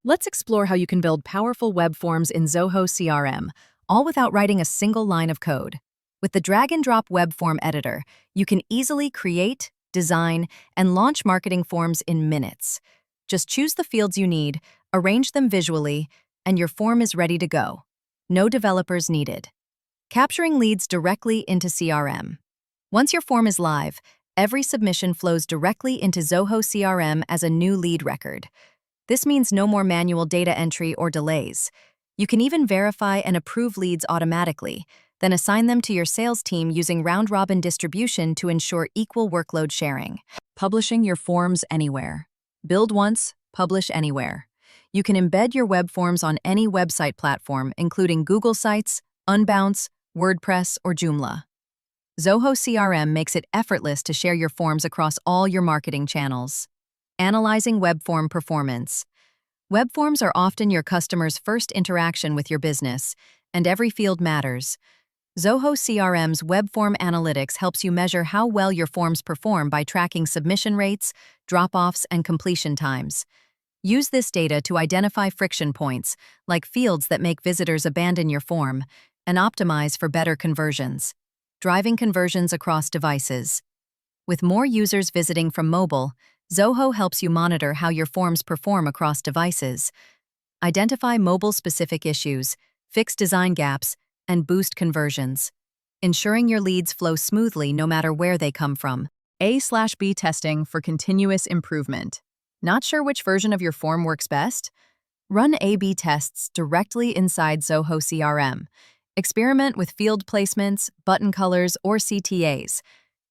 Let's explore how you can build powerful web forms in Zoho CRM, all without writing a single line of code. With the drag-and-drop web form editor, you can easily create, design, and launch marketing forms in minutes. Just choose the fields you need, arrange them visually, and your form is ready to go. No developers needed. Capturing leads directly into CRM. Once your form is live, every submission flows directly into Zoho CRM as a new lead record. This means no more manual data entry or delays. You can even verify and approve leads automatically, then assign them to your sales team using round-robin distribution to ensure equal workload sharing. Publishing your forms anywhere. Build once, publish anywhere. You can embed your web forms on any website platform, including Google Sites, Unbounce, WordPress, or Joomla. Zoho CRM makes it effortless to share your forms across all your marketing channels. Analyzing web form performance. Web forms are often your customer's first interaction with your business, and every field matters. Zoho CRM's Web Form Analytics helps you measure how well your forms perform by tracking submission rates, drop-offs, and completion times. Use this data to identify friction points, like fields that make visitors abandon your form, and optimize for better conversions. Driving conversions across devices. With more users visiting from mobile, Zoho helps you monitor how your forms perform across devices. Identify mobile-specific issues, fix design gaps, and boost conversions, ensuring your leads flow smoothly no matter where they come from. A/B testing for continuous improvement. Not sure which version of your form works best? Run A/B tests directly inside Zoho CRM. Experiment with field placements, button colors, or CTAs.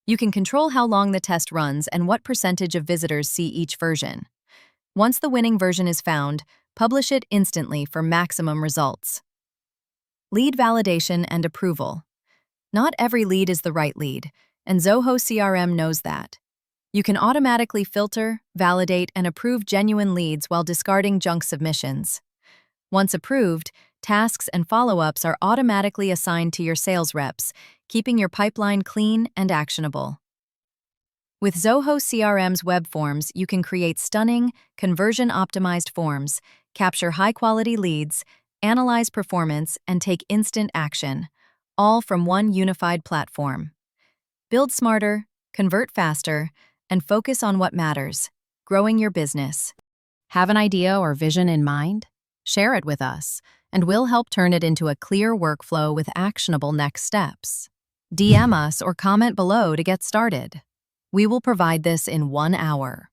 You can control how long the test runs and what percentage of visitors see each version. Once the winning version is found, publish it instantly for maximum results. Lead validation and approval. Not every lead is the right lead, and Zoho CRM knows that. You can automatically filter, validate, and approve genuine leads while discarding junk submissions. Once approved, tasks and follow-ups are automatically assigned to your sales reps, keeping your pipeline clean and actionable. With Zoho CRM's web forms, you can create stunning, conversion-optimized forms, capture high-quality leads, analyze performance, and take instant action, all from one unified platform. Build smarter, convert faster, and focus on what matters, growing your business. Have an idea or vision in mind? Share it with us, and we'll help turn it into a clear workflow with actionable next steps. DM us or comment below to get started. We will provide this in 1 hour.